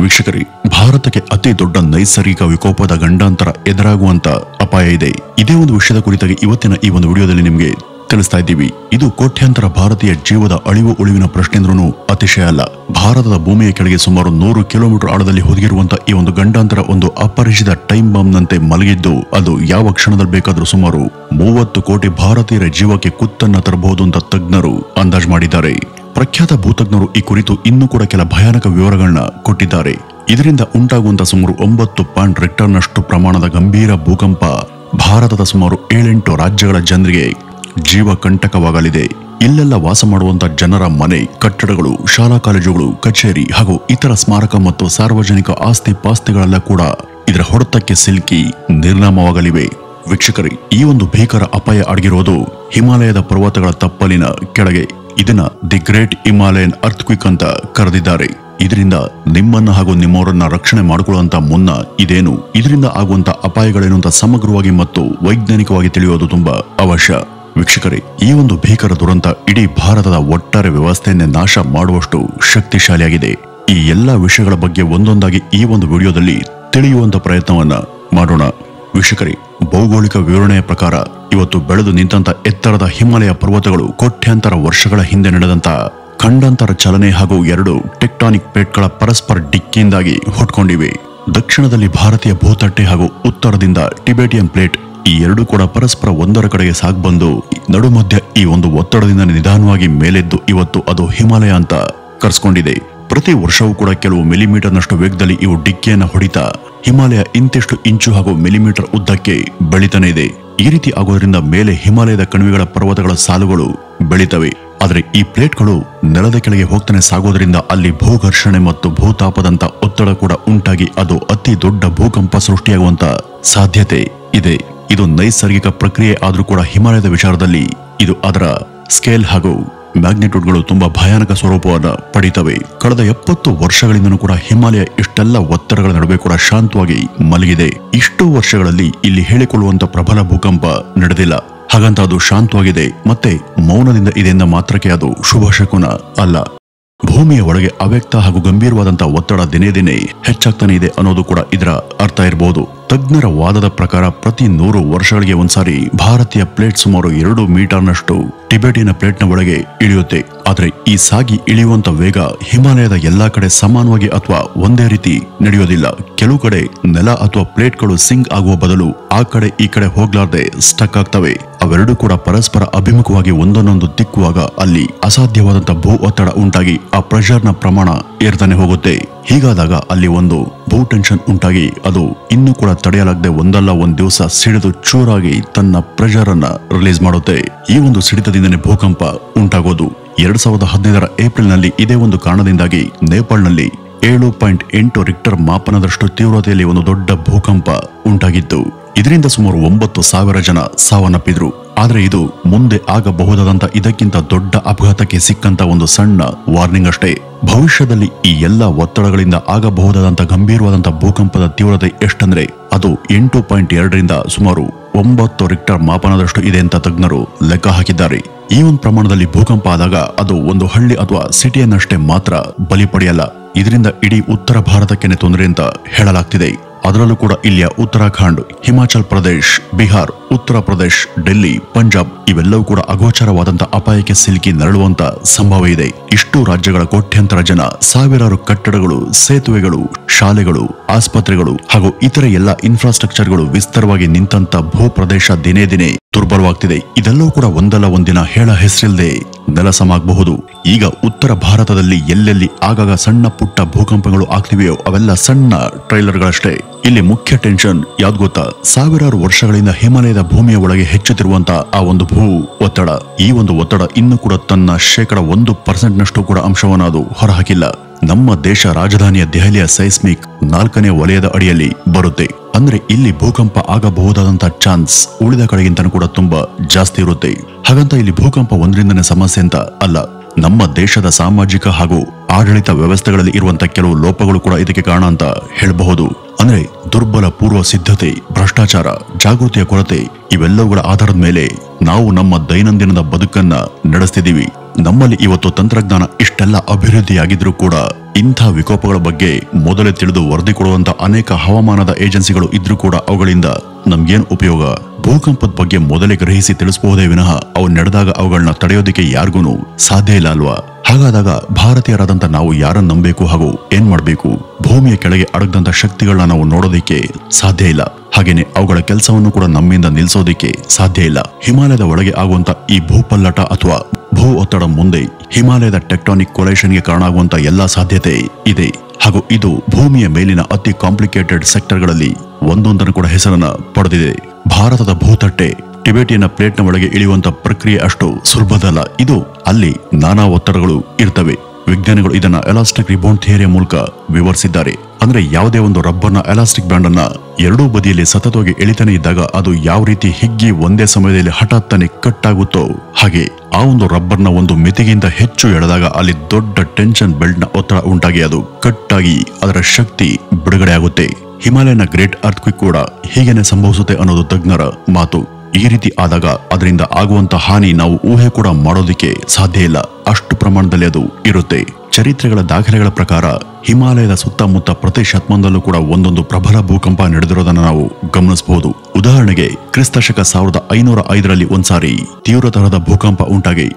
ವೀಕ್ಷಕರೇ, ಭಾರತಕ್ಕೆ ಅತಿ ದೊಡ್ಡ ನೈಸರ್ಗಿಕ ವಿಕೋಪದ ಗಂಡಾಂತರ ಎದುರಾಗುವಂತ ಅಪಾಯ ಇದೆ. ಇದೇ ಒಂದು ವಿಷಯದ ಕುರಿತಾಗಿ ಇವತ್ತಿನ ಈ ಒಂದು ವಿಡಿಯೋದಲ್ಲಿ ನಿಮಗೆ ತಿಳಿಸ್ತಾ ಇದ್ದೀವಿ. ಇದು ಕೋಟ್ಯಾಂತರ ಭಾರತೀಯ ಜೀವದ ಅಳಿವು ಉಳಿವಿನ ಪ್ರಶ್ನೆ ಅಂದ್ರೂ ಅತಿಶಯ ಅಲ್ಲ. ಭಾರತದ ಭೂಮಿಯ ಕೆಳಗೆ ಸುಮಾರು 100 ಕಿಲೋಮೀಟರ್ ಆಳದಲ್ಲಿ ಹುದುಗಿರುವಂತಹ ಈ ಒಂದು ಗಂಡಾಂತರ ಒಂದು ಅಪರಿಚಿತ ಟೈಮ್ ಬಾಂಬ್ ನಂತೆ ಮಲಗಿದ್ದು, ಅದು ಯಾವ ಕ್ಷಣದಲ್ಲಿ ಬೇಕಾದ್ರೂ ಸುಮಾರು 30 ಕೋಟಿ ಭಾರತೀಯರ ಜೀವಕ್ಕೆ ಕುತ್ತನ್ನ ತರಬಹುದು ಅಂತ ತಜ್ಞರು ಅಂದಾಜು ಮಾಡಿದ್ದಾರೆ. ಪ್ರಖ್ಯಾತ ಭೂತಜ್ಞರು ಈ ಕುರಿತು ಇನ್ನೂ ಕೂಡ ಕೆಲ ಭಯಾನಕ ವಿವರಗಳನ್ನ ಕೊಟ್ಟಿದ್ದಾರೆ. ಇದರಿಂದ ಉಂಟಾಗುವಂತಹ ಸುಮಾರು 9 ಪಾಯಿಂಟ್ ರಿಕ್ಟರ್ನಷ್ಟು ಪ್ರಮಾಣದ ಗಂಭೀರ ಭೂಕಂಪ ಭಾರತದ ಸುಮಾರು 7-8 ರಾಜ್ಯಗಳ ಜನರಿಗೆ ಜೀವ ಕಂಟಕವಾಗಲಿದೆ. ಇಲ್ಲೆಲ್ಲ ವಾಸ ಮಾಡುವಂತಹ ಜನರ ಮನೆ, ಕಟ್ಟಡಗಳು, ಶಾಲಾ ಕಾಲೇಜುಗಳು, ಕಚೇರಿ ಹಾಗೂ ಇತರ ಸ್ಮಾರಕ ಮತ್ತು ಸಾರ್ವಜನಿಕ ಆಸ್ತಿ ಪಾಸ್ತಿಗಳೆಲ್ಲ ಕೂಡ ಇದರ ಹೊಡೆತಕ್ಕೆ ಸಿಲುಕಿ ನಿರ್ನಾಮವಾಗಲಿವೆ. ವೀಕ್ಷಕರೇ, ಈ ಒಂದು ಭೀಕರ ಅಪಾಯ ಅಡಗಿರೋದು ಹಿಮಾಲಯದ ಪರ್ವತಗಳ ತಪ್ಪಲಿನ ಕೆಳಗೆ. ಇದನ್ನ ದಿ ಗ್ರೇಟ್ ಹಿಮಾಲಯನ್ ಅರ್ಥಕ್ವಿಕ್ ಅಂತ ಕರೆದಿದ್ದಾರೆ. ಇದರಿಂದ ನಿಮ್ಮನ್ನ ಹಾಗೂ ನಿಮ್ಮವರನ್ನ ರಕ್ಷಣೆ ಮಾಡಿಕೊಳ್ಳುವಂತ ಮುನ್ನ ಇದೇನು, ಇದರಿಂದ ಆಗುವಂತ ಅಪಾಯಗಳೇನು ಅಂತ ಸಮಗ್ರವಾಗಿ ಮತ್ತು ವೈಜ್ಞಾನಿಕವಾಗಿ ತಿಳಿಯೋದು ತುಂಬಾ ಅವಶ್ಯ. ವೀಕ್ಷಕರೇ, ಈ ಒಂದು ಭೀಕರ ದುರಂತ ಇಡೀ ಭಾರತದ ಒಟ್ಟಾರೆ ವ್ಯವಸ್ಥೆಯನ್ನೇ ನಾಶ ಮಾಡುವಷ್ಟು ಶಕ್ತಿಶಾಲಿಯಾಗಿದೆ. ಈ ಎಲ್ಲಾ ವಿಷಯಗಳ ಬಗ್ಗೆ ಒಂದೊಂದಾಗಿ ಈ ಒಂದು ವಿಡಿಯೋದಲ್ಲಿ ತಿಳಿಯುವಂತ ಪ್ರಯತ್ನವನ್ನ ಮಾಡೋಣ. ವೀಕ್ಷಕರೇ, ಭೌಗೋಳಿಕ ವಿವರಣೆಯ ಪ್ರಕಾರ ಇವತ್ತು ಬೆಳೆದು ನಿಂತ ಎತ್ತರದ ಹಿಮಾಲಯ ಪರ್ವತಗಳು ಕೋಟ್ಯಾಂತರ ವರ್ಷಗಳ ಹಿಂದೆ ನಡೆದಂತ ಖಂಡಾಂತರ ಚಲನೆ ಹಾಗೂ 2 ಟೆಕ್ಟಾನಿಕ್ ಪ್ಲೇಟ್ಗಳ ಪರಸ್ಪರ ಡಿಕ್ಕಿಯಿಂದಾಗಿ ಹುಟ್ಕೊಂಡಿವೆ. ದಕ್ಷಿಣದಲ್ಲಿ ಭಾರತೀಯ ಭೂತಟ್ಟೆ ಹಾಗೂ ಉತ್ತರದಿಂದ ಟಿಬೆಟಿಯನ್ ಪ್ಲೇಟ್, ಈ 2 ಕೂಡ ಪರಸ್ಪರ ಒಂದರ ಕಡೆಗೆ ಸಾಗ್ಬಂದು ನಡುಮಧ್ಯ ಈ ಒಂದು ಒತ್ತಡದಿಂದ ನಿಧಾನವಾಗಿ ಮೇಲೆದ್ದು ಇವತ್ತು ಅದು ಹಿಮಾಲಯ ಅಂತ ಕರೆಸ್ಕೊಂಡಿದೆ. ಪ್ರತಿ ವರ್ಷವೂ ಕೂಡ ಕೆಲವು ಮಿಲಿಮೀಟರ್ನಷ್ಟು ವೇಗದಲ್ಲಿ ಇವು ಡಿಕ್ಕಿಯನ್ನ ಹೊಡಿತಾ ಹಿಮಾಲಯ ಇಂತಿಷ್ಟು ಇಂಚು ಹಾಗೂ ಮಿಲಿಮೀಟರ್ ಉದ್ದಕ್ಕೆ ಬೆಳಿತಾನೆ ಇದೆ. ಈ ರೀತಿ ಆಗೋದ್ರಿಂದ ಮೇಲೆ ಹಿಮಾಲಯದ ಕಣಿವೆಗಳ ಪರ್ವತಗಳ ಸಾಲುಗಳು ಬೆಳಿತವೆ. ಆದರೆ ಈ ಪ್ಲೇಟ್ಗಳು ನೆಲದ ಕೆಳಗೆ ಹೋಗ್ತಾನೆ ಸಾಗೋದ್ರಿಂದ ಅಲ್ಲಿ ಭೂಘರ್ಷಣೆ ಮತ್ತು ಭೂತಾಪದಂತ ಒತ್ತಡ ಕೂಡ ಉಂಟಾಗಿ ಅದು ಅತಿ ದೊಡ್ಡ ಭೂಕಂಪ ಸೃಷ್ಟಿಯಾಗುವಂತ ಸಾಧ್ಯತೆ ಇದೆ. ಇದು ನೈಸರ್ಗಿಕ ಪ್ರಕ್ರಿಯೆ ಆದ್ರೂ ಕೂಡ ಹಿಮಾಲಯದ ವಿಚಾರದಲ್ಲಿ ಇದು ಅದರ ಸ್ಕೇಲ್ ಹಾಗೂ ಮ್ಯಾಗ್ನಿಟ್ಯೂಡ್ಗಳು ತುಂಬಾ ಭಯಾನಕ ಸ್ವರೂಪವನ್ನು ಪಡೀತವೆ. ಕಳೆದ 70 ವರ್ಷಗಳಿಂದನೂ ಕೂಡ ಹಿಮಾಲಯ ಇಷ್ಟೆಲ್ಲ ಒತ್ತಡಗಳ ನಡುವೆ ಕೂಡ ಶಾಂತವಾಗಿ ಮಲಗಿದೆ. ಇಷ್ಟು ವರ್ಷಗಳಲ್ಲಿ ಇಲ್ಲಿ ಹೇಳಿಕೊಳ್ಳುವಂತ ಪ್ರಬಲ ಭೂಕಂಪ ನಡೆದಿಲ್ಲ. ಹಾಗಂತ ಅದು ಶಾಂತವಾಗಿದೆ ಮತ್ತೆ ಮೌನದಿಂದ ಇದೆಂದ ಮಾತ್ರಕ್ಕೆ ಅದು ಶುಭ ಶಕುನ ಅಲ್ಲ. ಭೂಮಿಯ ಒಳಗೆ ಅವ್ಯಕ್ತ ಹಾಗೂ ಗಂಭೀರವಾದಂತಹ ಒತ್ತಡ ದಿನೇ ದಿನೇ ಹೆಚ್ಚಾಗ್ತಾನೆ ಇದೆ ಅನ್ನೋದು ಕೂಡ ಇದರ ಅರ್ಥ ಇರಬಹುದು. ತಜ್ಞರ ವಾದದ ಪ್ರಕಾರ ಪ್ರತಿ 100 ವರ್ಷಗಳಿಗೆ ಒಂದ್ಸಾರಿ ಭಾರತೀಯ ಪ್ಲೇಟ್ ಸುಮಾರು 2 ಮೀಟರ್ನಷ್ಟು ಟಿಬೆಟಿನ ಪ್ಲೇಟ್ನ ಒಳಗೆ ಇಳಿಯುತ್ತೆ. ಆದ್ರೆ ಈ ಸಾಗಿ ಇಳಿಯುವಂತ ವೇಗ ಹಿಮಾಲಯದ ಎಲ್ಲಾ ಕಡೆ ಸಮಾನವಾಗಿ ಅಥವಾ ಒಂದೇ ರೀತಿ ನಡೆಯೋದಿಲ್ಲ. ಕೆಲವು ಕಡೆ ನೆಲ ಅಥವಾ ಪ್ಲೇಟ್ಗಳು ಸಿಂಕ್ ಆಗುವ ಬದಲು ಆ ಕಡೆ ಈ ಕಡೆ ಹೋಗ್ಲಾರ್ದೆ ಸ್ಟಕ್ ಆಗ್ತವೆ. ಅವೆರಡೂ ಕೂಡ ಪರಸ್ಪರ ಅಭಿಮುಖವಾಗಿ ಒಂದನ್ನೊಂದು ತಿಕ್ಕುವಾಗ ಅಲ್ಲಿ ಅಸಾಧ್ಯವಾದಂತ ಭೂ ಒತ್ತಡ ಉಂಟಾಗಿ ಆ ಪ್ರೆಷರ್ನ ಪ್ರಮಾಣ ಏರ್ತಾನೆ ಹೋಗುತ್ತೆ. ಹೀಗಾದಾಗ ಅಲ್ಲಿ ಒಂದು ಭೂ ಟೆನ್ಷನ್ ಉಂಟಾಗಿ ಅದು ಇನ್ನೂ ಕೂಡ ತಡೆಯಲಾಗದೆ ಒಂದಲ್ಲ ಒಂದ್ ದಿವಸ ಸಿಡಿದು ಚೂರಾಗಿ ತನ್ನ ಪ್ರೆಷರ್ ಅನ್ನ ರಿಲೀಸ್ ಮಾಡುತ್ತೆ. ಈ ಒಂದು ಸಿಡಿತದಿಂದನೇ ಭೂಕಂಪ ಉಂಟಾಗೋದು. 2015ರ ಏಪ್ರಿಲ್ ನಲ್ಲಿ ಇದೇ ಒಂದು ಕಾರಣದಿಂದಾಗಿ ನೇಪಾಳನಲ್ಲಿ 7.8 ರಿಕ್ಟರ್ ಮಾಪನದಷ್ಟು ತೀವ್ರತೆಯಲ್ಲಿ ಒಂದು ದೊಡ್ಡ ಭೂಕಂಪ ಉಂಟಾಗಿತ್ತು. ಇದರಿಂದ ಸುಮಾರು 9,000 ಜನ ಸಾವನ್ನಪ್ಪಿದ್ರು. ಆದ್ರೆ ಇದು ಮುಂದೆ ಆಗಬಹುದಾದಂತ ಇದಕ್ಕಿಂತ ದೊಡ್ಡ ಅಪಘಾತಕ್ಕೆ ಸಿಕ್ಕಂತ ಒಂದು ಸಣ್ಣ ವಾರ್ನಿಂಗ್ ಅಷ್ಟೇ. ಭವಿಷ್ಯದಲ್ಲಿ ಈ ಎಲ್ಲಾ ಒತ್ತಡಗಳಿಂದ ಆಗಬಹುದಾದಂತ ಗಂಭೀರವಾದಂತ ಭೂಕಂಪದ ತೀವ್ರತೆ ಎಷ್ಟಂದ್ರೆ ಅದು 8.2ರಿಂದ ಸುಮಾರು 9 ರಿಕ್ಟರ್ ಮಾಪನದಷ್ಟು ಇದೆ ಅಂತ ತಜ್ಞರು ಲೆಕ್ಕ ಹಾಕಿದ್ದಾರೆ. ಈ ಒಂದು ಪ್ರಮಾಣದಲ್ಲಿ ಭೂಕಂಪ ಆದಾಗ ಅದು ಒಂದು ಹಳ್ಳಿ ಅಥವಾ ಸಿಟಿಯನ್ನಷ್ಟೇ ಮಾತ್ರ ಬಲಿ ಪಡೆಯಲ್ಲ. ಇದರಿಂದ ಇಡೀ ಉತ್ತರ ಭಾರತಕ್ಕೆ ತೊಂದರೆ ಅಂತ ಹೇಳಲಾಗ್ತಿದೆ. ಅದರಲ್ಲೂ ಕೂಡ ಇಲ್ಲಿಯ ಉತ್ತರಾಖಂಡ್, ಹಿಮಾಚಲ್ ಪ್ರದೇಶ್, ಬಿಹಾರ್, ಉತ್ತರ ಪ್ರದೇಶ್, ಡೆಲ್ಲಿ, ಪಂಜಾಬ್ ಇವೆಲ್ಲವೂ ಕೂಡ ಅಗೋಚರವಾದಂತ ಅಪಾಯಕ್ಕೆ ಸಿಲುಕಿ ನರಳುವಂತ ಸಂಭವ ಇದೆ. ಇಷ್ಟು ರಾಜ್ಯಗಳ ಕೋಟ್ಯಾಂತರ ಜನ, ಸಾವಿರಾರು ಕಟ್ಟಡಗಳು, ಸೇತುವೆಗಳು, ಶಾಲೆಗಳು, ಆಸ್ಪತ್ರೆಗಳು ಹಾಗೂ ಇತರ ಎಲ್ಲ ಇನ್ಫ್ರಾಸ್ಟ್ರಕ್ಚರ್ಗಳು ವಿಸ್ತಾರವಾಗಿ ನಿಂತಂತ ಭೂ ಪ್ರದೇಶ ದಿನೇ ದಿನೇ ದುರ್ಬಲವಾಗ್ತಿದೆ. ಇದೆಲ್ಲವೂ ಕೂಡ ಒಂದಲ್ಲ ಒಂದಿನ ಹೇಳ ಹೆಸರಿಲ್ಲದೆ ನೆಲಸಮಾಗಬಹುದು. ಈಗ ಉತ್ತರ ಭಾರತದಲ್ಲಿ ಎಲ್ಲೆಲ್ಲಿ ಆಗಾಗ ಸಣ್ಣ ಪುಟ್ಟ ಭೂಕಂಪಗಳು ಆಗ್ತಿವೆಯೋ ಅವೆಲ್ಲ ಸಣ್ಣ ಟ್ರೈಲರ್ಗಳಷ್ಟೇ. ಇಲ್ಲಿ ಮುಖ್ಯ ಟೆನ್ಷನ್ ಯಾವ್ದು ಗೊತ್ತಾ? ಸಾವಿರಾರು ವರ್ಷಗಳಿಂದ ಹಿಮಾಲಯದ ಭೂಮಿಯ ಒಳಗೆ ಹೆಚ್ಚುತ್ತಿರುವಂತಹ ಆ ಒಂದು ಭೂ ಒತ್ತಡ. ಈ ಒಂದು ಒತ್ತಡ ಇನ್ನೂ ಕೂಡ ತನ್ನ 1% ಕೂಡ ಅಂಶವನ್ನು ಅದು ಹೊರಹಾಕಿಲ್ಲ. ನಮ್ಮ ದೇಶ ರಾಜಧಾನಿಯ ದೆಹಲಿಯ ಸೈಸ್ಮಿಕ್ 4ನೇ ವಲಯದ ಅಡಿಯಲ್ಲಿ ಬರುತ್ತೆ. ಅಂದ್ರೆ ಇಲ್ಲಿ ಭೂಕಂಪ ಆಗಬಹುದಾದಂತ ಚಾನ್ಸ್ ಉಳಿದ ಕಡೆಗಿಂತ ಕೂಡ ತುಂಬಾ ಜಾಸ್ತಿ ಇರುತ್ತೆ. ಹಾಗಂತ ಇಲ್ಲಿ ಭೂಕಂಪ ಒಂದರಿಂದನೇ ಸಮಸ್ಯೆ ಅಂತ ಅಲ್ಲ. ನಮ್ಮ ದೇಶದ ಸಾಮಾಜಿಕ ಹಾಗೂ ಆಡಳಿತ ವ್ಯವಸ್ಥೆಗಳಲ್ಲಿ ಇರುವಂತಹ ಕೆಲವು ಲೋಪಗಳು ಕೂಡ ಇದಕ್ಕೆ ಕಾರಣ ಅಂತ ಹೇಳಬಹುದು. ಅಂದ್ರೆ ದುರ್ಬಲ ಪೂರ್ವ ಸಿದ್ಧತೆ, ಭ್ರಷ್ಟಾಚಾರ, ಜಾಗೃತಿಯ ಕೊರತೆ ಇವೆಲ್ಲವುಗಳ ಆಧಾರದ ಮೇಲೆ ನಾವು ನಮ್ಮ ದೈನಂದಿನದ ಬದುಕನ್ನ ನಡೆಸ್ತಿದ್ದೀವಿ. ನಮ್ಮಲ್ಲಿ ಇವತ್ತು ತಂತ್ರಜ್ಞಾನ ಇಷ್ಟೆಲ್ಲ ಅಭಿವೃದ್ಧಿಯಾಗಿದ್ರೂ ಕೂಡ ಇಂಥ ವಿಕೋಪಗಳ ಬಗ್ಗೆ ಮೊದಲೇ ತಿಳಿದು ವರದಿ ಕೊಡುವಂತ ಅನೇಕ ಹವಾಮಾನದ ಏಜೆನ್ಸಿಗಳು ಇದ್ರೂ ಕೂಡ ಅವುಗಳಿಂದ ನಮ್ಗೇನ್ ಉಪಯೋಗ? ಭೂಕಂಪದ ಬಗ್ಗೆ ಮೊದಲೇ ಗ್ರಹಿಸಿ ತಿಳಿಸಬಹುದೇ ವಿನಃ ಅವು ನಡೆದಾಗ ಅವುಗಳನ್ನ ತಡೆಯೋದಿಕ್ಕೆ ಯಾರಿಗೂ ಸಾಧ್ಯ ಇಲ್ಲ ಅಲ್ವಾ? ಹಾಗಾದಾಗ ಭಾರತೀಯರಾದಂತ ನಾವು ಯಾರನ್ನ ನಂಬಬೇಕು ಹಾಗೂ ಏನ್ ಮಾಡ್ಬೇಕು? ಭೂಮಿಯ ಕೆಳಗೆ ಅಡಗದಂತ ಶಕ್ತಿಗಳನ್ನ ನಾವು ನೋಡೋದಿಕ್ಕೆ ಸಾಧ್ಯ ಇಲ್ಲ. ಹಾಗೇನೆ ಅವುಗಳ ಕೆಲಸವನ್ನು ಕೂಡ ನಮ್ಮಿಂದ ನಿಲ್ಸೋದಿಕ್ಕೆ ಸಾಧ್ಯ ಇಲ್ಲ. ಹಿಮಾಲಯದ ಒಳಗೆ ಆಗುವಂತ ಈ ಭೂಪಲ್ಲಟ ಅಥವಾ ಭೂ ಒತ್ತಡ ಮುಂದೆ ಹಿಮಾಲಯದ ಟೆಕ್ಟಾನಿಕ್ ಕೊಲೇಷನ್ಗೆ ಕಾರಣ ಆಗುವಂತ ಎಲ್ಲಾ ಸಾಧ್ಯತೆ ಇದೆ. ಹಾಗೂ ಇದು ಭೂಮಿಯ ಮೇಲಿನ ಅತಿ ಕಾಂಪ್ಲಿಕೇಟೆಡ್ ಸೆಕ್ಟರ್ಗಳಲ್ಲಿ ಒಂದೊಂದನ್ನು ಕೂಡ ಹೆಸರನ್ನ ಪಡೆದಿದೆ. ಭಾರತದ ಭೂತಟ್ಟೆ ಟಿಬೆಟಿಯನ್ನ ಪ್ಲೇಟ್ನ ಒಳಗೆ ಇಳಿಯುವಂತ ಪ್ರಕ್ರಿಯೆ ಅಷ್ಟು ಸುಲಭದಲ್ಲ. ಇದು ಅಲ್ಲಿ ನಾನಾ ಒತ್ತಡಗಳು ಇರ್ತವೆ. ವಿಜ್ಞಾನಿಗಳು ಇದನ್ನ ಎಲಾಸ್ಟಿಕ್ ರಿಬೌಂಡ್ ಥಿಯರಿಯ ಮೂಲಕ ವಿವರಿಸಿದ್ದಾರೆ. ಅಂದ್ರೆ ಯಾವುದೇ ಒಂದು ರಬ್ಬರ್ನ ಎಲಾಸ್ಟಿಕ್ ಬ್ಯಾಂಡ್ ಅನ್ನ ಎರಡೂ ಬದಿಯಲ್ಲಿ ಸತತವಾಗಿ ಎಳಿತಾನೆ ಇದ್ದಾಗ ಅದು ಯಾವ ರೀತಿ ಹಿಗ್ಗಿ ಒಂದೇ ಸಮಯದಲ್ಲಿ ಹಠಾತ್ತನೆ ಕಟ್ ಆಗುತ್ತೋ ಹಾಗೆ ಆ ಒಂದು ರಬ್ಬರ್ನ ಒಂದು ಮಿತಿಗಿಂತ ಹೆಚ್ಚು ಎಳೆದಾಗ ಅಲ್ಲಿ ದೊಡ್ಡ ಟೆನ್ಷನ್ ಬೆಲ್ಟ್ ನ ಒತ್ತಡ ಉಂಟಾಗಿ ಅದು ಕಟ್ ಆಗಿ ಅದರ ಶಕ್ತಿ ಬಿಡುಗಡೆ ಆಗುತ್ತೆ. ಹಿಮಾಲಯನ ಗ್ರೇಟ್ ಅರ್ಥ್ಕ್ವೇಕ್ ಕೂಡ ಹೀಗೇನೆ ಸಂಭವಿಸುತ್ತೆ ಅನ್ನೋದು ತಜ್ಞರ ಮಾತು. ಈ ರೀತಿ ಆದಾಗ ಅದರಿಂದ ಆಗುವಂತ ಹಾನಿ ನಾವು ಊಹೆ ಕೂಡ ಮಾಡೋದಿಕ್ಕೆ ಸಾಧ್ಯ ಇಲ್ಲ. ಅಷ್ಟು ಪ್ರಮಾಣದಲ್ಲಿ ಅದು ಇರುತ್ತೆ. ಚರಿತ್ರೆಗಳ ದಾಖಲೆಗಳ ಪ್ರಕಾರ ಹಿಮಾಲಯದ ಸುತ್ತಮುತ್ತ ಪ್ರತಿ ಶತಮಾನದಲ್ಲೂ ಕೂಡ ಒಂದೊಂದು ಪ್ರಬಲ ಭೂಕಂಪ ನಡೆದಿರೋದನ್ನ ನಾವು ಗಮನಿಸಬಹುದು. ಉದಾಹರಣೆಗೆ ಕ್ರಿಸ್ತಶಕ 1505ರಲ್ಲಿ ಒಂದ್ಸಾರಿ ತೀವ್ರ ತರಹದ ಭೂಕಂಪ ಉಂಟಾಗಿ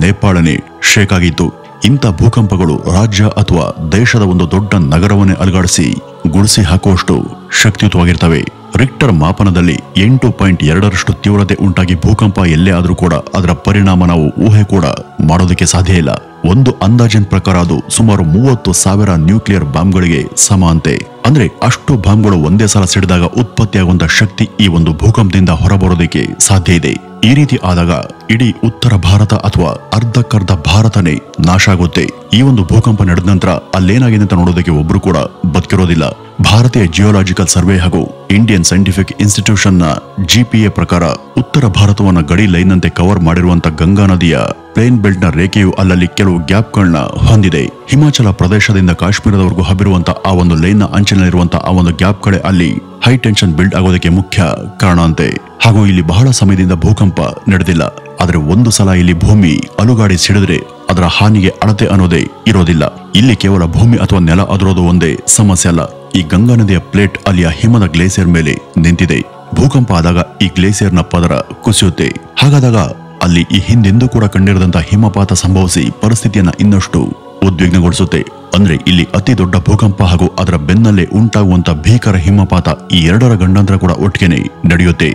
ನೇಪಾಳನೇ ಶೇಕ್ ಆಗಿತ್ತು. ಇಂಥ ಭೂಕಂಪಗಳು ರಾಜ್ಯ ಅಥವಾ ದೇಶದ ಒಂದು ದೊಡ್ಡ ನಗರವನ್ನೇ ಅಲುಗಾಡಿಸಿ ಗುಡಿಸಿ ಹಾಕುವಷ್ಟು ಶಕ್ತಿಯುತವಾಗಿರ್ತವೆ. ರಿಕ್ಟರ್ ಮಾಪನದಲ್ಲಿ 8.2ರಷ್ಟು ತೀವ್ರತೆ ಉಂಟಾಗಿ ಭೂಕಂಪ ಎಲ್ಲೇ ಆದ್ರೂ ಕೂಡ ಅದರ ಪರಿಣಾಮ ನಾವು ಊಹೆ ಕೂಡ ಮಾಡೋದಕ್ಕೆ ಸಾಧ್ಯ ಇಲ್ಲ. ಒಂದು ಅಂದಾಜಿನ ಪ್ರಕಾರ ಅದು ಸುಮಾರು 30,000 ನ್ಯೂಕ್ಲಿಯರ್ ಬಾಂಬ್ಗಳಿಗೆ ಸಮ ಅಂತೆ. ಅಂದ್ರೆ ಅಷ್ಟು ಬಾಂಬ್ಗಳು ಒಂದೇ ಸಲ ಸಿಡಿದಾಗ ಉತ್ಪತ್ತಿಯಾಗುವಂತ ಶಕ್ತಿ ಈ ಒಂದು ಭೂಕಂಪದಿಂದ ಹೊರಬರೋದಕ್ಕೆ ಸಾಧ್ಯ ಇದೆ. ಈ ರೀತಿ ಆದಾಗ ಇಡೀ ಉತ್ತರ ಭಾರತ ಅಥವಾ ಅರ್ಧಕ್ಕರ್ಧ ಭಾರತನೇ ನಾಶ ಆಗುತ್ತೆ. ಈ ಒಂದು ಭೂಕಂಪ ನಡೆದ ನಂತರ ಅಲ್ಲೇನಾಗಿದೆ ಅಂತ ನೋಡೋದಕ್ಕೆ ಒಬ್ರು ಕೂಡ ಬದುಕಿರೋದಿಲ್ಲ. ಭಾರತೀಯ ಜಿಯೋಲಾಜಿಕಲ್ ಸರ್ವೆ ಹಾಗೂ ಇಂಡಿಯನ್ ಸೈಂಟಿಫಿಕ್ ಇನ್ಸ್ಟಿಟ್ಯೂಷನ್ ನ GPA ಪ್ರಕಾರ ಉತ್ತರ ಭಾರತವನ್ನ ಗಡಿ ಲೈನ್ ನಂತೆ ಕವರ್ ಮಾಡಿರುವಂತ ಗಂಗಾ ನದಿಯ ಪ್ಲೇನ್ ಬೆಲ್ಟ್ ನ ರೇಖೆಯು ಅಲ್ಲಲ್ಲಿ ಕೆಲವು ಗ್ಯಾಪ್ಗಳನ್ನ ಹೊಂದಿದೆ. ಹಿಮಾಚಲ ಪ್ರದೇಶದಿಂದ ಕಾಶ್ಮೀರದವರೆಗೂ ಹಬ್ಬಿರುವಂತ ಆ ಒಂದು ಲೈನ್ ನ ಅಂಚಿನಲ್ಲಿರುವಂತ ಆ ಒಂದು ಗ್ಯಾಪ್ಗಳೇ ಅಲ್ಲಿ ಹೈ ಟೆನ್ಷನ್ ಬಿಲ್ಡ್ ಆಗೋದಕ್ಕೆ ಮುಖ್ಯ ಕಾರಣ ಅಂತೆ. ಹಾಗೂ ಇಲ್ಲಿ ಬಹಳ ಸಮಯದಿಂದ ಭೂಕಂಪ ನಡೆದಿಲ್ಲ. ಆದ್ರೆ ಒಂದು ಸಲ ಇಲ್ಲಿ ಭೂಮಿ ಅಲುಗಾಡಿ ಸಿಡಿದ್ರೆ ಅದರ ಹಾನಿಗೆ ಅಳತೆ ಅನ್ನೋದೇ ಇರೋದಿಲ್ಲ. ಇಲ್ಲಿ ಕೇವಲ ಭೂಮಿ ಅಥವಾ ನೆಲ ಅದುರೋದು ಒಂದೇ ಸಮಸ್ಯೆ ಅಲ್ಲ. ಈ ಗಂಗಾ ನದಿಯ ಪ್ಲೇಟ್ ಅಲ್ಲಿಯ ಹಿಮದ ಗ್ಲೇಸಿಯರ್ ಮೇಲೆ ನಿಂತಿದೆ. ಭೂಕಂಪ ಆದಾಗ ಈ ಗ್ಲೇಸಿಯರ್ ನ ಪದರ ಕುಸಿಯುತ್ತೆ. ಹಾಗಾದಾಗ ಅಲ್ಲಿ ಈ ಹಿಂದೆಂದೂ ಕೂಡ ಕಂಡಿರದಂತ ಹಿಮಪಾತ ಸಂಭವಿಸಿ ಪರಿಸ್ಥಿತಿಯನ್ನ ಇನ್ನಷ್ಟು ಉದ್ವಿಗ್ನಗೊಳಿಸುತ್ತೆ. ಅಂದ್ರೆ ಇಲ್ಲಿ ಅತಿ ದೊಡ್ಡ ಭೂಕಂಪ ಹಾಗೂ ಅದರ ಬೆನ್ನಲ್ಲೇ ಉಂಟಾಗುವಂತ ಭೀಕರ ಹಿಮಪಾತ ಈ ಎರಡರ ಗಂಡಾಂತರ ಕೂಡ ಒಟ್ಟಿಗೆನೆ ನಡೆಯುತ್ತೆ.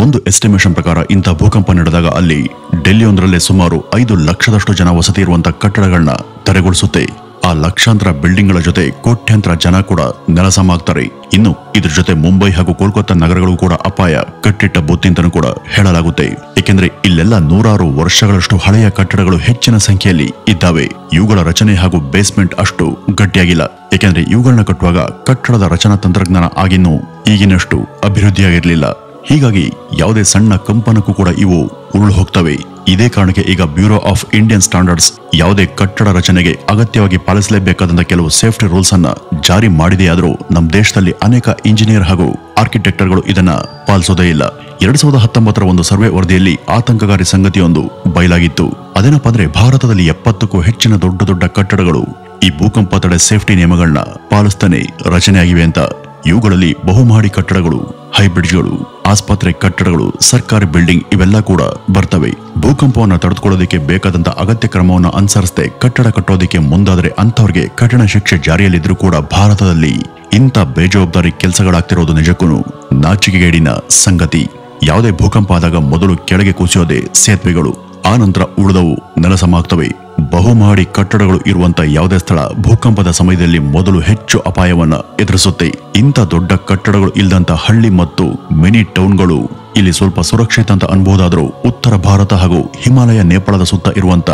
ಒಂದು ಎಸ್ಟಿಮೇಷನ್ ಪ್ರಕಾರ ಇಂಥ ಭೂಕಂಪ ನಡೆದಾಗ ಅಲ್ಲಿ ಡೆಲ್ಲಿಯೊಂದರಲ್ಲೇ ಸುಮಾರು 5 ಲಕ್ಷದಷ್ಟು ಜನ ವಸತಿ ಇರುವಂತ ಕಟ್ಟಡಗಳನ್ನ ತೆರವುಗೊಳಿಸುತ್ತೆ. ಆ ಲಕ್ಷಾಂತರ ಬಿಲ್ಡಿಂಗ್ಗಳ ಜೊತೆ ಕೋಟ್ಯಾಂತರ ಜನ ಕೂಡ ನೆಲಸಮ ಆಗ್ತಾರೆ. ಇನ್ನು ಇದ್ರ ಜೊತೆ ಮುಂಬೈ ಹಾಗೂ ಕೋಲ್ಕತ್ತಾ ನಗರಗಳು ಕೂಡ ಅಪಾಯ ಕಟ್ಟಿಟ್ಟ ಬುತ್ತಿಂತನೂ ಕೂಡ ಹೇಳಲಾಗುತ್ತೆ. ಏಕೆಂದ್ರೆ ಇಲ್ಲೆಲ್ಲ ನೂರಾರು ವರ್ಷಗಳಷ್ಟು ಹಳೆಯ ಕಟ್ಟಡಗಳು ಹೆಚ್ಚಿನ ಸಂಖ್ಯೆಯಲ್ಲಿ ಇದ್ದಾವೆ. ಇವುಗಳ ರಚನೆ ಹಾಗೂ ಬೇಸ್ಮೆಂಟ್ ಅಷ್ಟು ಗಟ್ಟಿಯಾಗಿಲ್ಲ. ಏಕೆಂದ್ರೆ ಇವುಗಳನ್ನ ಕಟ್ಟುವಾಗ ಕಟ್ಟಡದ ರಚನಾ ತಂತ್ರಜ್ಞಾನ ಆಗಿನ್ನೂ ಈಗಿನಷ್ಟು ಅಭಿವೃದ್ಧಿಯಾಗಿರ್ಲಿಲ್ಲ. ಹೀಗಾಗಿ ಯಾವುದೇ ಸಣ್ಣ ಕಂಪನಕ್ಕೂ ಕೂಡ ಇವು ಉರುಳು ಹೋಗ್ತವೆ. ಇದೇ ಕಾರಣಕ್ಕೆ ಈಗ ಬ್ಯೂರೋ ಆಫ್ ಇಂಡಿಯನ್ ಸ್ಟ್ಯಾಂಡರ್ಡ್ಸ್ ಯಾವುದೇ ಕಟ್ಟಡ ರಚನೆಗೆ ಅಗತ್ಯವಾಗಿ ಪಾಲಿಸಲೇಬೇಕಾದಂತ ಕೆಲವು ಸೇಫ್ಟಿ ರೂಲ್ಸ್ ಅನ್ನ ಜಾರಿ ಮಾಡಿದೆಯಾದರೂ ನಮ್ಮ ದೇಶದಲ್ಲಿ ಅನೇಕ ಇಂಜಿನಿಯರ್ ಹಾಗೂ ಆರ್ಕಿಟೆಕ್ಟರ್ಗಳು ಇದನ್ನ ಪಾಲಿಸೋದೇ ಇಲ್ಲ. 2019ರ ಒಂದು ಸರ್ವೆ ವರದಿಯಲ್ಲಿ ಆತಂಕಕಾರಿ ಸಂಗತಿಯೊಂದು ಬಯಲಾಗಿತ್ತು. ಅದೇನಪ್ಪ ಅಂದ್ರೆ ಭಾರತದಲ್ಲಿ 70ಕ್ಕೂ ಹೆಚ್ಚಿನ ದೊಡ್ಡ ದೊಡ್ಡ ಕಟ್ಟಡಗಳು ಈ ಭೂಕಂಪ ತಡೆ ಸೇಫ್ಟಿ ನಿಯಮಗಳನ್ನ ಪಾಲಿಸ್ತಾನೆ ರಚನೆಯಾಗಿವೆ ಅಂತ. ಇವುಗಳಲ್ಲಿ ಬಹುಮಹಡಿ ಕಟ್ಟಡಗಳು, ಹೈಬ್ರಿಡ್ಗಳು, ಆಸ್ಪತ್ರೆ ಕಟ್ಟಡಗಳು, ಸರ್ಕಾರಿ ಬಿಲ್ಡಿಂಗ್ ಇವೆಲ್ಲ ಕೂಡ ಬರ್ತವೆ. ಭೂಕಂಪವನ್ನ ತಡೆದುಕೊಳ್ಳೋದಕ್ಕೆ ಬೇಕಾದಂತ ಅಗತ್ಯ ಕ್ರಮವನ್ನು ಅನುಸರಿಸದೆ ಕಟ್ಟಡ ಕಟ್ಟೋದಕ್ಕೆ ಮುಂದಾದ್ರೆ ಅಂತವರಿಗೆ ಕಠಿಣ ಶಿಕ್ಷೆ ಜಾರಿಯಲ್ಲಿದ್ರೂ ಕೂಡ ಭಾರತದಲ್ಲಿ ಇಂಥ ಬೇಜವಾಬ್ದಾರಿ ಕೆಲಸಗಳಾಗ್ತಿರೋದು ನಿಜಕ್ಕೂ ನಾಚಿಕೆಗೇಡಿನ ಸಂಗತಿ. ಯಾವುದೇ ಭೂಕಂಪ ಆದಾಗ ಮೊದಲು ಕೆಳಗೆ ಕುಸಿಯೋದೆ ಸೇತುವೆಗಳು, ಆ ನಂತರ ಉಳಿದವು ನೆಲಸಮ ಆಗ್ತವೆ. ಬಹುಮಹಡಿ ಕಟ್ಟಡಗಳು ಇರುವಂತ ಯಾವುದೇ ಸ್ಥಳ ಭೂಕಂಪದ ಸಮಯದಲ್ಲಿ ಮೊದಲು ಹೆಚ್ಚು ಅಪಾಯವನ್ನ ಎದುರಿಸುತ್ತೆ. ಇಂಥ ದೊಡ್ಡ ಕಟ್ಟಡಗಳು ಇಲ್ಲದಂತ ಹಳ್ಳಿ ಮತ್ತು ಮಿನಿ ಟೌನ್ಗಳು ಇಲ್ಲಿ ಸ್ವಲ್ಪ ಸುರಕ್ಷಿತ ಅಂತ ಅನ್ಬಹುದಾದ್ರೂ ಉತ್ತರ ಭಾರತ ಹಾಗೂ ಹಿಮಾಲಯ ನೇಪಾಳದ ಸುತ್ತ ಇರುವಂತ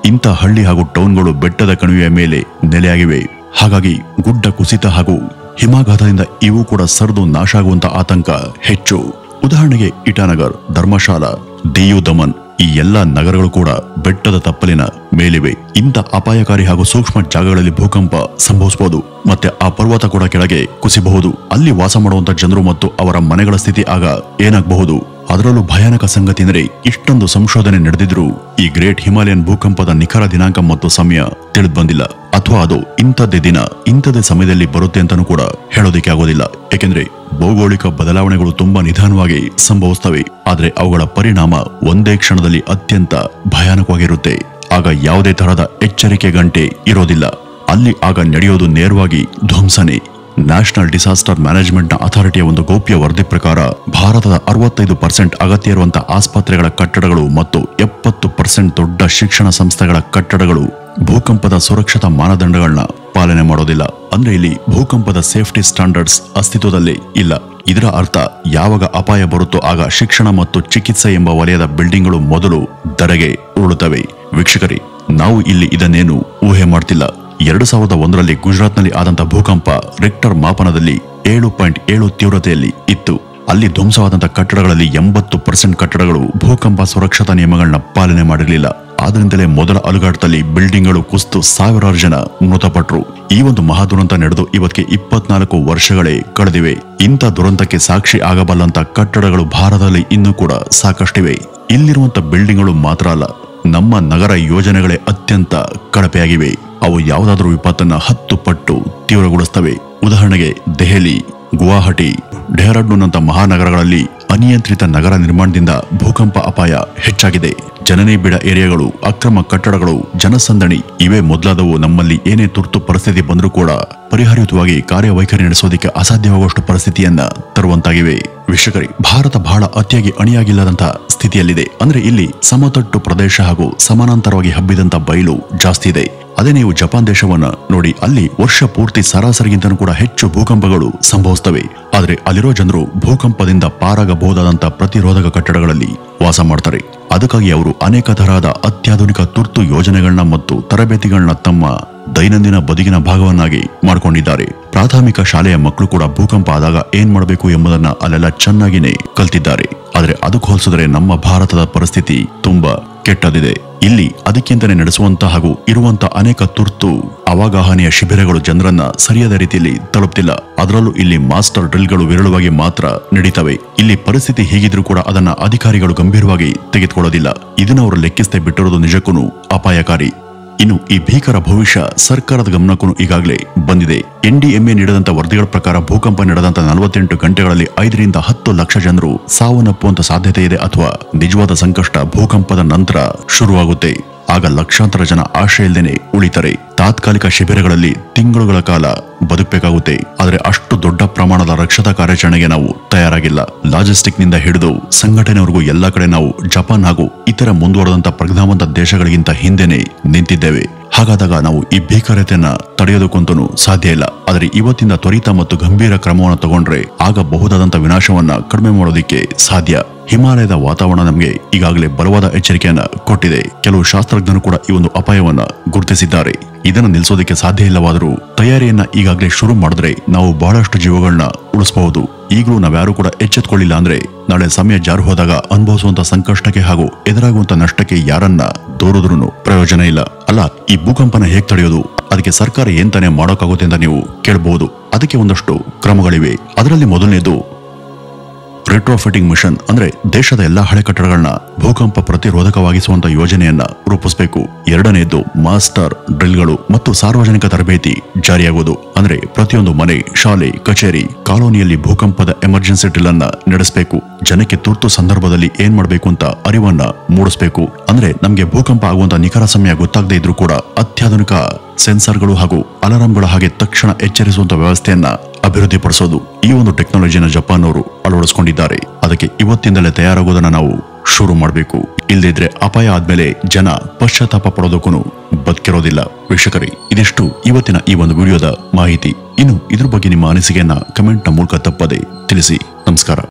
ಇಂಥ ಹಳ್ಳಿ ಹಾಗೂ ಟೌನ್ಗಳು ಬೆಟ್ಟದ ಕಣಿವೆಯ ಮೇಲೆ ನೆಲೆಯಾಗಿವೆ. ಹಾಗಾಗಿ ಗುಡ್ಡ ಕುಸಿತ ಹಾಗೂ ಹಿಮಘಾತದಿಂದ ಇವು ಕೂಡ ಸರಿದು ನಾಶ ಆಗುವಂತ ಆತಂಕ ಹೆಚ್ಚು. ಉದಾಹರಣೆಗೆ ಇಟಾನಗರ್, ಧರ್ಮಶಾಲಾ, ದಿಯು ದಮನ್ ಈ ಎಲ್ಲಾ ನಗರಗಳು ಕೂಡ ಬೆಟ್ಟದ ತಪ್ಪಲಿನ ಮೇಲಿವೆ. ಇಂಥ ಅಪಾಯಕಾರಿ ಹಾಗೂ ಸೂಕ್ಷ್ಮ ಜಾಗಗಳಲ್ಲಿ ಭೂಕಂಪ ಸಂಭವಿಸಬಹುದು. ಮತ್ತೆ ಆ ಪರ್ವತ ಕೂಡ ಕೆಳಗೆ ಕುಸಿಬಹುದು. ಅಲ್ಲಿ ವಾಸ ಮಾಡುವಂತ ಜನರು ಮತ್ತು ಅವರ ಮನೆಗಳ ಸ್ಥಿತಿ ಆಗ ಏನಾಗಬಹುದು? ಅದರಲ್ಲೂ ಭಯಾನಕ ಸಂಗತಿ ಅಂದರೆ ಇಷ್ಟೊಂದು ಸಂಶೋಧನೆ ನಡೆದಿದ್ರೂ ಈ ಗ್ರೇಟ್ ಹಿಮಾಲಯನ್ ಭೂಕಂಪದ ನಿಖರ ದಿನಾಂಕ ಮತ್ತು ಸಮಯ ತಿಳಿದು ಬಂದಿಲ್ಲ. ಅಥವಾ ಅದು ಇಂಥದ್ದೇ ದಿನ ಇಂಥದ್ದೇ ಸಮಯದಲ್ಲಿ ಬರುತ್ತೆ ಅಂತಾನೂ ಕೂಡ ಹೇಳೋದಿಕ್ಕೆ ಆಗೋದಿಲ್ಲ. ಏಕೆಂದ್ರೆ ಭೌಗೋಳಿಕ ಬದಲಾವಣೆಗಳು ತುಂಬಾ ನಿಧಾನವಾಗಿ ಸಂಭವಿಸ್ತವೆ, ಆದ್ರೆ ಅವುಗಳ ಪರಿಣಾಮ ಒಂದೇ ಕ್ಷಣದಲ್ಲಿ ಅತ್ಯಂತ ಭಯಾನಕವಾಗಿರುತ್ತೆ. ಆಗ ಯಾವುದೇ ತರಹದ ಎಚ್ಚರಿಕೆ ಗಂಟೆ ಇರೋದಿಲ್ಲ. ಅಲ್ಲಿ ಆಗ ನಡೆಯೋದು ನೇರವಾಗಿ ಧ್ವಂಸನೆ. ನ್ಯಾಷನಲ್ ಡಿಸಾಸ್ಟರ್ ಮ್ಯಾನೇಜ್ಮೆಂಟ್ ನ ಅಥಾರಿಟಿಯ ಒಂದು ಗೌಪ್ಯ ವರದಿ ಪ್ರಕಾರ ಭಾರತದ 65% ಅಗತ್ಯ ಇರುವಂತಹ ಆಸ್ಪತ್ರೆಗಳ ಕಟ್ಟಡಗಳು ಮತ್ತು 70% ದೊಡ್ಡ ಶಿಕ್ಷಣ ಸಂಸ್ಥೆಗಳ ಕಟ್ಟಡಗಳು ಭೂಕಂಪದ ಸುರಕ್ಷತಾ ಮಾನದಂಡಗಳನ್ನ ಪಾಲನೆ ಮಾಡೋದಿಲ್ಲ. ಅಂದ್ರೆ ಇಲ್ಲಿ ಭೂಕಂಪದ ಸೇಫ್ಟಿ ಸ್ಟ್ಯಾಂಡರ್ಡ್ಸ್ ಅಸ್ತಿತ್ವದಲ್ಲೇ ಇಲ್ಲ. ಇದರ ಅರ್ಥ ಯಾವಾಗ ಅಪಾಯ ಬರುತ್ತೋ ಆಗ ಶಿಕ್ಷಣ ಮತ್ತು ಚಿಕಿತ್ಸೆ ಎಂಬ ವಲಯದ ಬಿಲ್ಡಿಂಗ್ಗಳು ಮೊದಲು ಧರೆಗೆ ಉರುಳುತ್ತವೆ. ವೀಕ್ಷಕರೇ, ನಾವು ಇಲ್ಲಿ ಇದನ್ನೇನು ಊಹೆ ಮಾಡ್ತಿಲ್ಲ. 2001ರಲ್ಲಿ ಗುಜರಾತ್ನಲ್ಲಿ ಆದಂತಹ ಭೂಕಂಪ ರಿಕ್ಟರ್ ಮಾಪನದಲ್ಲಿ 7.7 ತೀವ್ರತೆಯಲ್ಲಿ ಇತ್ತು. ಅಲ್ಲಿ ಧ್ವಂಸವಾದಂತಹ ಕಟ್ಟಡಗಳಲ್ಲಿ 80% ಕಟ್ಟಡಗಳು ಭೂಕಂಪ ಸುರಕ್ಷತಾ ನಿಯಮಗಳನ್ನ ಪಾಲನೆ ಮಾಡಿರಲಿಲ್ಲ. ಆದ್ರಿಂದಲೇ ಮೊದಲ ಅಲುಗಾಟದಲ್ಲಿ ಬಿಲ್ಡಿಂಗ್ಗಳು ಕುಸಿದು ಸಾವಿರಾರು ಜನ ಮೃತಪಟ್ಟರು. ಈ ಒಂದು ಮಹಾದುರಂತ ನಡೆದು ಇವತ್ತಿಗೆ 24 ವರ್ಷಗಳೇ ಕಳೆದಿವೆ. ಇಂಥ ದುರಂತಕ್ಕೆ ಸಾಕ್ಷಿ ಆಗಬಲ್ಲಂತ ಕಟ್ಟಡಗಳು ಭಾರತದಲ್ಲಿ ಇನ್ನೂ ಕೂಡ ಸಾಕಷ್ಟಿವೆ. ಇಲ್ಲಿರುವಂತ ಬಿಲ್ಡಿಂಗ್ಗಳು ಮಾತ್ರ ಅಲ್ಲ, ನಮ್ಮ ನಗರ ಯೋಜನೆಗಳೇ ಅತ್ಯಂತ ಕಳಪೆಯಾಗಿವೆ. ಅವು ಯಾವುದಾದ್ರೂ ವಿಪತ್ತನ್ನ 10 ಪಟ್ಟು ತೀವ್ರಗೊಳಿಸ್ತವೆ. ಉದಾಹರಣೆಗೆ ದೆಹಲಿ, ಗುವಾಹಟಿ, ಡೆಹ್ರಾಡೂನ್ನಂತ ಮಹಾನಗರಗಳಲ್ಲಿ ಅನಿಯಂತ್ರಿತ ನಗರ ನಿರ್ಮಾಣದಿಂದ ಭೂಕಂಪ ಅಪಾಯ ಹೆಚ್ಚಾಗಿದೆ. ಜನನಿಬಿಡ ಏರಿಯಾಗಳು, ಅಕ್ರಮ ಕಟ್ಟಡಗಳು, ಜನಸಂದಣಿ ಇವೇ ಮೊದಲಾದವು ನಮ್ಮಲ್ಲಿ ಏನೇ ತುರ್ತು ಪರಿಸ್ಥಿತಿ ಬಂದರೂ ಕೂಡ ಪರಿಹಾರಯುತವಾಗಿ ಕಾರ್ಯವೈಖರಿ ನಡೆಸೋದಕ್ಕೆ ಅಸಾಧ್ಯವಾಗುವಷ್ಟು ಪರಿಸ್ಥಿತಿಯನ್ನ ತರುವಂತಾಗಿವೆ. ವೀಕ್ಷಕರೇ, ಭಾರತ ಬಹಳ ಅತಿಯಾಗಿ ಅಣಿಯಾಗಿಲ್ಲದಂತಹ ಸ್ಥಿತಿಯಲ್ಲಿದೆ. ಅಂದ್ರೆ ಇಲ್ಲಿ ಸಮತಟ್ಟು ಪ್ರದೇಶ ಹಾಗೂ ಸಮಾನಾಂತರವಾಗಿ ಹಬ್ಬಿದಂತ ಬಯಲು ಜಾಸ್ತಿ ಇದೆ. ಅದೇ ನೀವು ಜಪಾನ್ ದೇಶವನ್ನ ನೋಡಿ, ಅಲ್ಲಿ ವರ್ಷ ಪೂರ್ತಿ ಸರಾಸರಿಗಿಂತನೂ ಕೂಡ ಹೆಚ್ಚು ಭೂಕಂಪಗಳು ಸಂಭವಿಸ್ತವೆ. ಆದ್ರೆ ಅಲ್ಲಿರೋ ಜನರು ಭೂಕಂಪದಿಂದ ಪಾರಾಗಬಹುದಾದಂತ ಪ್ರತಿರೋಧಕ ಕಟ್ಟಡಗಳಲ್ಲಿ ವಾಸ ಮಾಡ್ತಾರೆ. ಅದಕ್ಕಾಗಿ ಅವರು ಅನೇಕ ತರಹದ ಅತ್ಯಾಧುನಿಕ ತುರ್ತು ಯೋಜನೆಗಳನ್ನ ಮತ್ತು ತರಬೇತಿಗಳನ್ನ ತಮ್ಮ ದೈನಂದಿನ ಬದುಕಿನ ಭಾಗವನ್ನಾಗಿ ಮಾಡಿಕೊಂಡಿದ್ದಾರೆ. ಪ್ರಾಥಮಿಕ ಶಾಲೆಯ ಮಕ್ಕಳು ಕೂಡ ಭೂಕಂಪ ಆದಾಗ ಏನ್ ಮಾಡಬೇಕು ಎಂಬುದನ್ನ ಅಲ್ಲೆಲ್ಲ ಚೆನ್ನಾಗಿನೇ ಕಲ್ತಿದ್ದಾರೆ. ಆದ್ರೆ ಅದಕ್ಕೆ ಹೋಲಿಸಿದ್ರೆ ನಮ್ಮ ಭಾರತದ ಪರಿಸ್ಥಿತಿ ತುಂಬಾ ಕೆಟ್ಟದಿದೆ. ಇಲ್ಲಿ ಅದಕ್ಕಿಂತಲೇ ನಡೆಸುವಂತ ಹಾಗೂ ಇರುವಂತ ಅನೇಕ ತುರ್ತು ಅವಗಾಹನೆಯ ಶಿಬಿರಗಳು ಜನರನ್ನ ಸರಿಯಾದ ರೀತಿಯಲ್ಲಿ ತಲುಪ್ತಿಲ್ಲ. ಅದರಲ್ಲೂ ಇಲ್ಲಿ ಮಾಸ್ಟರ್ ಡ್ರಿಲ್ಗಳು ವಿರಳವಾಗಿ ಮಾತ್ರ ನಡೀತವೆ. ಇಲ್ಲಿ ಪರಿಸ್ಥಿತಿ ಹೀಗಿದ್ರೂ ಕೂಡ ಅದನ್ನ ಅಧಿಕಾರಿಗಳು ಗಂಭೀರವಾಗಿ ತೆಗೆದುಕೊಳ್ಳೋದಿಲ್ಲ. ಇದನ್ನ ಅವರು ಲೆಕ್ಕಿಸದೆ ಬಿಟ್ಟಿರೋದು ನಿಜಕ್ಕೂ ಅಪಾಯಕಾರಿ. ಇನ್ನು ಈ ಭೀಕರ ಭವಿಷ್ಯ ಸರ್ಕಾರದ ಗಮನಕ್ಕೂ ಈಗಾಗಲೇ ಬಂದಿದೆ. NDMA ನೀಡಿದಂತ ವರದಿಗಳ ಪ್ರಕಾರ ಭೂಕಂಪ ನಡೆದಂತ 48 ಗಂಟೆಗಳಲ್ಲಿ 5 ರಿಂದ 10 ಲಕ್ಷ ಜನರು ಸಾವನ್ನಪ್ಪುವಂತ ಸಾಧ್ಯತೆ ಇದೆ. ಅಥವಾ ನಿಜವಾದ ಸಂಕಷ್ಟ ಭೂಕಂಪದ ನಂತರ ಶುರುವಾಗುತ್ತೆ. ಆಗ ಲಕ್ಷಾಂತರ ಜನ ಆಶ್ರಯ ಇಲ್ಲದೇನೆ ಉಳಿತಾರೆ. ತಾತ್ಕಾಲಿಕ ಶಿಬಿರಗಳಲ್ಲಿ ತಿಂಗಳುಗಳ ಕಾಲ ಬದುಕಬೇಕಾಗುತ್ತೆ. ಆದ್ರೆ ಅಷ್ಟು ದೊಡ್ಡ ಪ್ರಮಾಣದ ರಕ್ಷಣಾ ಕಾರ್ಯಾಚರಣೆಗೆ ನಾವು ತಯಾರಾಗಿಲ್ಲ. ಲಾಜಿಸ್ಟಿಕ್ ನಿಂದ ಹಿಡಿದು ಸಂಘಟನೆವರೆಗೂ ಎಲ್ಲಾ ಕಡೆ ನಾವು ಜಪಾನ್ ಹಾಗೂ ಇತರ ಮುಂದುವರೆದಂತ ಪ್ರಜ್ಞಾವಂತ ದೇಶಗಳಿಗಿಂತ ಹಿಂದೆನೆ ನಿಂತಿದ್ದೇವೆ. ಹಾಗಾದಾಗ ನಾವು ಈ ಭೀಕರತೆಯನ್ನ ತಡೆಯೋದಕ್ಕಂತೂ ಸಾಧ್ಯ ಇಲ್ಲ. ಆದರೆ ಇವತ್ತಿನ ತ್ವರಿತ ಮತ್ತು ಗಂಭೀರ ಕ್ರಮವನ್ನು ತಗೊಂಡ್ರೆ ಆಗಬಹುದಾದಂತ ವಿನಾಶವನ್ನ ಕಡಿಮೆ ಮಾಡೋದಿಕ್ಕೆ ಸಾಧ್ಯ. ಹಿಮಾಲಯದ ವಾತಾವರಣ ನಮಗೆ ಈಗಾಗಲೇ ಬಲವಾದ ಎಚ್ಚರಿಕೆಯನ್ನ ಕೊಟ್ಟಿದೆ. ಕೆಲವು ಶಾಸ್ತ್ರಜ್ಞರು ಕೂಡ ಈ ಒಂದು ಅಪಾಯವನ್ನ ಗುರುತಿಸಿದ್ದಾರೆ. ಇದನ್ನು ನಿಲ್ಲಿಸೋದಕ್ಕೆ ಸಾಧ್ಯ ಇಲ್ಲವಾದರೂ ತಯಾರಿಯನ್ನ ಈಗಾಗಲೇ ಶುರು ಮಾಡಿದ್ರೆ ನಾವು ಬಹಳಷ್ಟು ಜೀವಗಳನ್ನ ಉಳಿಸಬಹುದು. ಈಗಲೂ ನಾವ್ಯಾರು ಕೂಡ ಎಚ್ಚೆತ್ಕೊಳ್ಳಿಲ್ಲ ಅಂದ್ರೆ ನಾಳೆ ಸಮಯ ಜಾರು ಹೋದಾಗ ಅನುಭವಿಸುವಂತ ಸಂಕಷ್ಟಕ್ಕೆ ಹಾಗೂ ಎದುರಾಗುವಂತ ನಷ್ಟಕ್ಕೆ ಯಾರನ್ನ ದೂರಿದ್ರೂ ಪ್ರಯೋಜನ ಇಲ್ಲ. ಅಲ್ಲ, ಈ ಭೂಕಂಪನ ಹೇಗ್ ತಡೆಯೋದು, ಅದಕ್ಕೆ ಸರ್ಕಾರ ಏನ್ ತಾನೇ ಮಾಡೋಕ್ಕಾಗುತ್ತೆ ಅಂತ ನೀವು ಕೇಳಬಹುದು. ಅದಕ್ಕೆ ಒಂದಷ್ಟು ಕ್ರಮಗಳಿವೆ. ಅದರಲ್ಲಿ ಮೊದಲನೇದು ರೆಟ್ರೋಫಿಟಿಂಗ್ ಮಿಷನ್. ಅಂದ್ರೆ ದೇಶದ ಎಲ್ಲಾ ಹಳೆ ಕಟ್ಟಡಗಳನ್ನ ಭೂಕಂಪ ಪ್ರತಿರೋಧಕವಾಗಿಸುವಂತ ಯೋಜನೆಯನ್ನ ರೂಪಿಸಬೇಕು. ಎರಡನೆಯದು ಮಾಸ್ಟರ್ ಡ್ರಿಲ್ಗಳು ಮತ್ತು ಸಾರ್ವಜನಿಕ ತರಬೇತಿ ಜಾರಿಯಾಗುವುದು. ಅಂದ್ರೆ ಪ್ರತಿಯೊಂದು ಮನೆ, ಶಾಲೆ, ಕಚೇರಿ, ಕಾಲೋನಿಯಲ್ಲಿ ಭೂಕಂಪದ ಎಮರ್ಜೆನ್ಸಿ ಡ್ರಿಲ್ ಅನ್ನ ನಡೆಸಬೇಕು. ಜನಕ್ಕೆ ತುರ್ತು ಸಂದರ್ಭದಲ್ಲಿ ಏನ್ ಮಾಡಬೇಕು ಅಂತ ಅರಿವನ್ನ ಮೂಡಿಸಬೇಕು. ಅಂದ್ರೆ ನಮ್ಗೆ ಭೂಕಂಪ ಆಗುವಂತ ನಿಖರ ಸಮಯ ಗೊತ್ತಾಗದೇ ಇದ್ರೂ ಕೂಡ ಅತ್ಯಾಧುನಿಕ ಸೆನ್ಸರ್ಗಳು ಹಾಗೂ ಅಲಾರಾಂಗಳ ಹಾಗೆ ತಕ್ಷಣ ಎಚ್ಚರಿಸುವಂತ ವ್ಯವಸ್ಥೆಯನ್ನ ಅಭಿವೃದ್ಧಿಪಡಿಸೋದು. ಈ ಒಂದು ಟೆಕ್ನಾಲಜಿನ ಜಪಾನ್ ಅವರು ಅಳವಡಿಸಿಕೊಂಡಿದ್ದಾರೆ. ಅದಕ್ಕೆ ಇವತ್ತಿಂದಲೇ ತಯಾರಾಗೋದನ್ನ ನಾವು ಶುರು ಮಾಡಬೇಕು. ಇಲ್ಲದಿದ್ರೆ ಅಪಾಯ ಆದ್ಮೇಲೆ ಜನ ಪಶ್ಚಾತ್ತಾಪ ಪಡೋದಕ್ಕೂ ಬದುಕಿರೋದಿಲ್ಲ. ವೀಕ್ಷಕರೇ, ಇದಿಷ್ಟು ಇವತ್ತಿನ ಈ ಒಂದು ವಿಡಿಯೋದ ಮಾಹಿತಿ. ಇನ್ನು ಇದ್ರ ಬಗ್ಗೆ ನಿಮ್ಮ ಅನಿಸಿಕೆಯನ್ನ ಕಮೆಂಟ್ ನ ಮೂಲಕ ತಪ್ಪದೆ ತಿಳಿಸಿ. ನಮಸ್ಕಾರ.